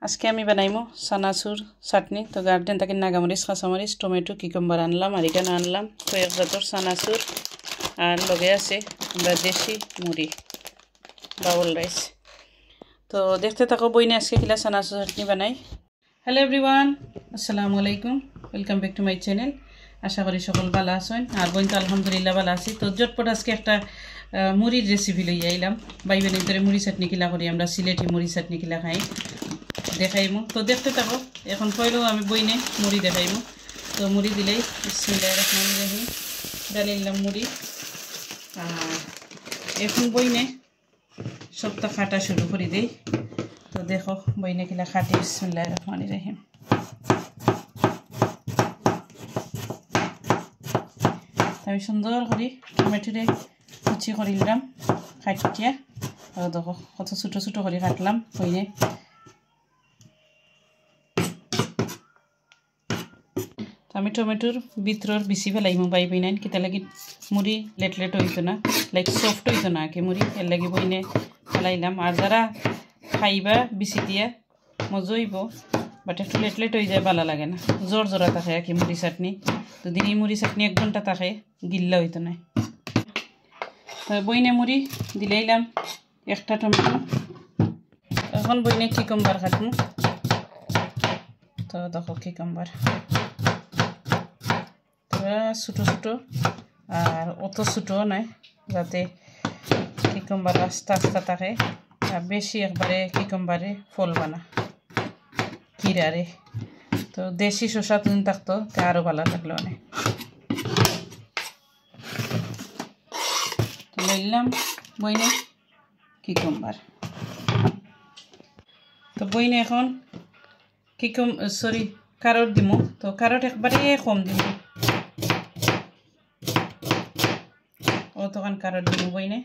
আজকে আমি বানাইমো সানাসুর চাটনি। তো গার্ডেন থেকে নাগামরিচ, কাঁচামরিচ, টমেটো, কিকম্বার আনলাম আর এখানে আনলাম কয়েক জাতর সানাসুর আর লগে আছে আমরা দেশি মুড়ি বাউল রাইস। তো দেখতে থাকো বইনে আজকে কিলা সানাসুর চাটনি বানাই। হ্যালো এভরিওয়ান, আসসালামু আলাইকুম, welcome back to my channel. আশা করি সকল ভালো আছেন আর বোন তো আলহামদুলিল্লাহ ভালো আছি। তো জটপট আজকে একটা মুড়ির রেসিপি লই আইলাম। বাইবেন ভিতরে মুড়ি চাটনি কিলা করি আমরা, সিলেটি মুড়ি চাটনি কিলা খাই দেখাইমু। তো দেখতে থাকো। এখন পয়লেও আমি বইনে মুড়ি দেখাইমু। তো মুড়ি দিলেই বিসমিল্লাহির রহমানির রহিম ডালিলাম মুড়ি। আর এখন বইনে সবটা খাটা শুরু করে দেই। তো দেখো বইনে কিলা খাটি, বিসমিল্লাহির রহমানির রহিম। আমি সুন্দর করে টমেটোরে কুচি করে নিলাম কাটিয়া। দেখো কত ছোটো ছোটো করে কাটলাম বইনে। আমি টমেটোর ভিতর বেশি ফেলাইমু বাইবই নাইন কিতা লাগি মুড়ি লেট লেট হইতো না, লাইক সফট হইতো না আগে মুড়ি, এর লাগি বইনে ফেলাইলাম। আর যারা খাইবা বেশি দিয়া মজা হইব, বাট একটু লেট লেট হয়ে যায়, ভালো লাগে না, জোর জোড়া থাকে আর কি মুড়ি চাটনি। তো দিন এই মুড়ি চাটনি 1 ঘন্টা থাকে, গিল্লা হইতো না। তো বইনে মুড়ি দিলাইলাম একটা টমেটো। এখন বইনে কিকম্বার কাটমু। তো দেখো কিকম্বার ছোটো ছোটো, আর অত ছোটো নাই যাতে কিকম্বার আস্তে আস্তে থাকে, আর বেশি একবারে কিকম্বারে ফলবা না কিরারে। তো দেশি শসা তুমি থাকতো তা আরও ভালো লাগলো অনেক। লইলাম বইনে কিকম্বার। তো বইনে এখন কারট দিমু। তো কারট একবারে কম দিমু, অতখান কারট দিমু বইনে।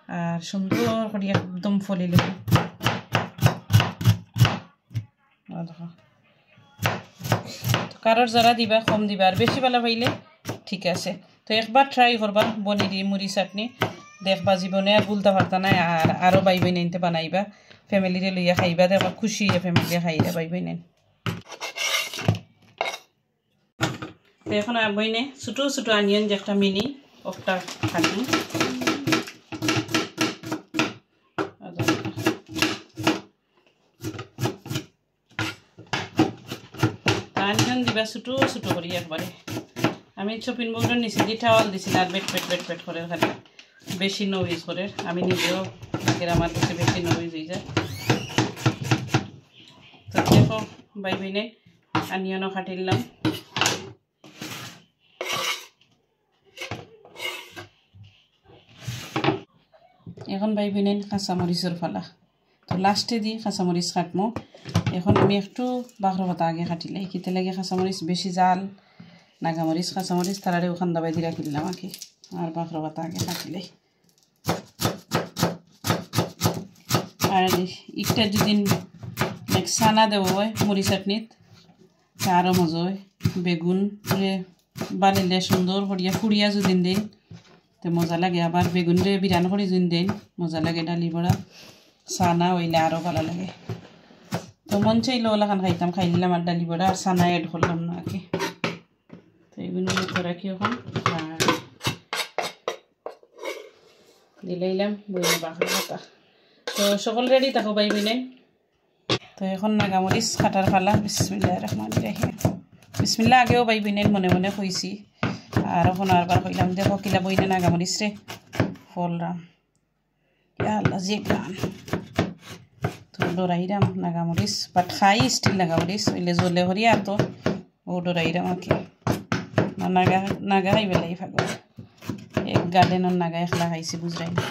আর সুন্দর করে একদম ফলি লিব। কারট যারা দিবা কম দিবা, আর বেশি ভালো পাইলে ঠিক আছে। তো একবার ট্রাই করবা বনি দি মুড়ি চাটনি, দেখবা জীবনে আর ভুলতে পারতা না। আর আরও বাইবই নাইনতে বানাইবা, ফ্যামিলিরে লইয়া খাইবা, দেখবা খুশি ফ্যামিলিরে খাইলে বাইবই নাইন। তো এখন বইনে ছোটো ছোটো আনিয়ন যে একটা মিনি একটা খাটি। আনিয়ন দিবা ছোটো ছোটো করি একবারে। আমি শপিং বোর্ডের নিচে দিয়ে টাওয়াল দিছি আর বেট করে খালি বেশি নইজ করে। আমি নিজেও আগের আমার কাছে বেশি নইজ হয়ে যায়। তো দেখো বাইবিনে আনিয়নও কাটিলাম। এখন বাইবিনে কাঁচামরিচের ফালা। তো লাস্টে দিয়ে কাঁচামরিচ কাটমো। এখন আমি একটু বাখর পাতা আগে কাটিলাই, কিতে লাগে কাঁচামরিচ বেশি জাল নাগামরিচ কাঁচামরিচ তারারে ওখান দাবাই দিয়ে রাখিলাম আগে, আর বাখর পাতা আগে কাটিলাই। আর একটা যদি সানা দেওয়া হয় মুড়ি চাটনিত আরও মজা হয়। বেগুন বালিলে সুন্দর করিয়া ফুড়িয়া যদি দেন তো মজা লাগে। আবার বেগুন রে বিরান করে যদি দেন মজা লাগে। ডালি বড়া সানা হইলে আরও ভালো লাগে। তো মন চাইলে ওলাখান খাইতাম, খাই নিলাম আর ডালি বড়া আর সানা এড করলাম না আগে। তো এগুলো রাখি এখন দিলাইলাম বইনে বাখর পাতা। তো সকল রেডি থাকো বাইবি নাই। তো এখন নাগামরিচ কাটার পালা, বিসমিল্লাহির রহমানির রহিম। বিসমিল্লাহ আগেও বাইবি নাই মনে মনে কইছি, আর এখন আরবার কইলাম। দেখো কিলা বইনে নাগামরিচ রে ফলরাম, আল্লাহ যে গান। তো ডরাইরাম নাগামরিচ, বাট খাই স্টিল নাগামরিচ ওইলে জ্বলে হরি আর তো ও ডরাইরাম আর কি। নাগা খাই বেলাই ফাগো এক গার্ডেনের নাগা একলা খাইছি, বুঝরাই না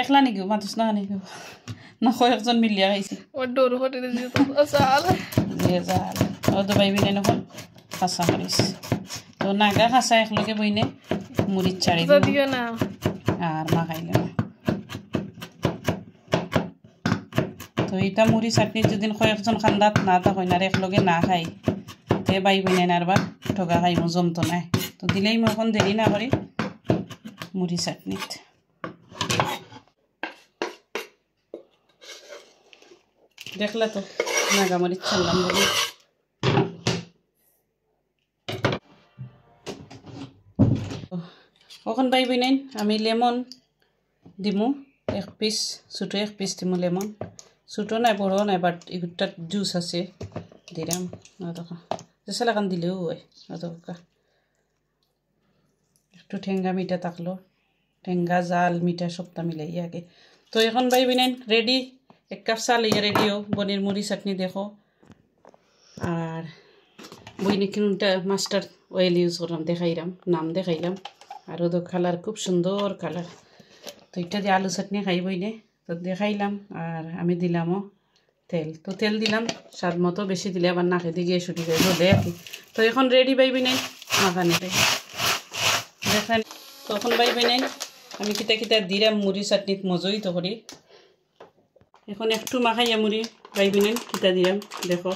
একলা নাকি মাতুস না নাকি না কয়েকজন মিলিয়া খাইছি। ও তো বাইবি নাই নখন কাঁচামরিচ। তো নাগা খাঁচা একলগে বইনে মুড়ির চাড়ি আর মা খাইলে। তো এটা মুড়ি চাটনি যদি কয়েকজন খান্দাত না তা হয় না একলগে না খাই তে বাইবি নাই নারবার ঠগা খাইব জমতো নাই। তো দিলেই মই এখন দেরি না করি মুড়ি চাটনিত। দেখলা তো নাগামরিচ ছাড়লাম বলে। এখন পাইবি নাই আমি লেমন দিমু 1 পিস, ছোটো 1 পিস দিমু লেমন। ছোটো নাই বড় নাই, বাট এগুলোর জুস আছে দিলাম। অতকা যেসালাকান দিলেও হয়। অতকা একটু ঠেঙ্গা মিঠা থাকলো, ঠেঙ্গা জাল মিঠা সবটা মিলাই আগে। তো এখন পাইবি নাই রেডি 1 কাপ চাল ইয়ে রেডিও পনির মুড়ি চাটনি দেখো। আর বইনে কিনুনটা মাস্টার অয়েল ইউজ করলাম, দেখাইলাম নাম দেখাইলাম। আর ওদের কালার খুব সুন্দর কালার। তো এটা দিয়ে আলু চাটনি খাই বইনে তো দেখাইলাম। আর আমি দিলামও তেল, তো তেল দিলাম স্বাদ মতো, বেশি দিলে আবার নাকে দিয়ে ছুটি যায় রোদে আর কি। তো এখন রেডি পাইবি নাই মাখানিতে দেখান। তখন পাইবি নাই আমি কিতা কিতা দিলাম মুড়ি চাটনিত মজই তো করি। এখন একটু মাখাইয়া মুড়ি পাইবি নাই কিতা দিলাম দেখো।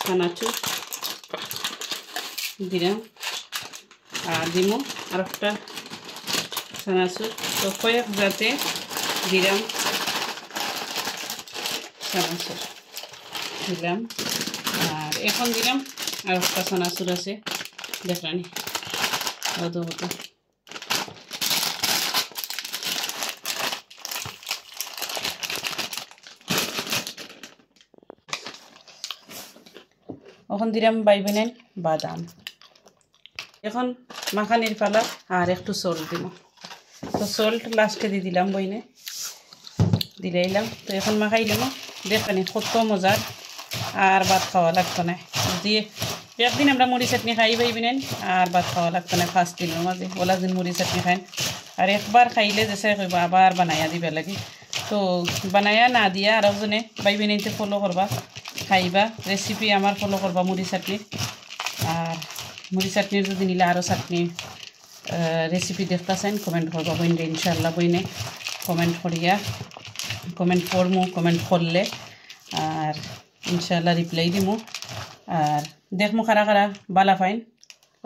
চানাচুর দিলাম আর দিমো আর একটা চানাচুর। তো কয়েক যাতে দিলাম চানাচুর দিলাম। আর এখন দিলাম আর একটা চানাচুর আছে দেখলানি হতো হতো। এখন দিলাম বাইবেনেন বাদাম। এখন মাখানির পালা আর একটু সল্ট দিব। তো সল্ট লাস্টে দিয়ে দিলাম বইনে দিলাইলাম। তো এখন মাখাইলাম দেখানি কত মজার, আর ভাত খাওয়া লাগতো না। দিয়ে একদিন আমরা মুড়ি চাটনি খাই পাইবেন আর ভাত খাওয়া লাগতো না। 5 দিনের মাঝে ওলা দিন মুড়ি চাটনি খাইন। আর একবার খাইলে যেসে কইবা আবার বানাইয়া দিবা লাগে। তো বানাইয়া না দিয়া আর একজনে বাইবেন ফলো করবা, খাইবা রেসিপি আমার ফলো করবা মুড়ি চাটনি। আর মুড়ি চাটনির যদি নিলে আরও চাটনি রেসিপি দেখতে চাইন কমেন্ট করবা বইনে ইনশাল্লাহ। বইনে কমেন্ট করিয়া কমেন্ট করমু, কমেন্ট করলে আর ইনশাল্লাহ রিপ্লাই দিমু। আর দেখমু খারা খারা বালা ফাইন।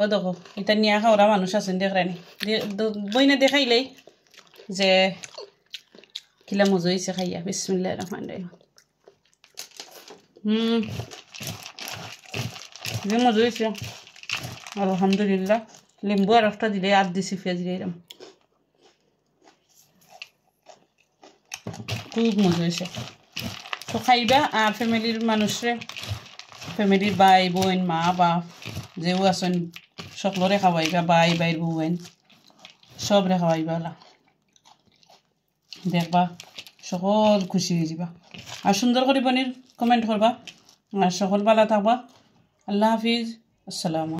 ও দেখো এটা নিয়ে খাওয়া মানুষ আছেন দেখরানি বইনে দেখাইলেই যে কিলা মজা হয়েছে খাইয়া। বিসমিল্লাহির রহমানির রহিম। যে মজা হয়েছে আলহামদুলিল্লাহ। লেম্বু আর একটা দিলে আর দিছি পেঁয়াজ দিলাম, খুব মজা হয়েছে। তো খাইবা আর ফ্যামিলির মানুষরে, ফ্যামিলির ভাই বোন মা বাপ যেও আছেন সকলরে খাওয়াইবা, ভাই বাইর বোন সবরে খাওয়াইবা। দেখবা সকল খুশি হয়ে যাবা। আর সুন্দর করে বনির কমেন্ট করবা। আর সকল ভালো থাকবা। আল্লাহ হাফিজ, আসসালামু।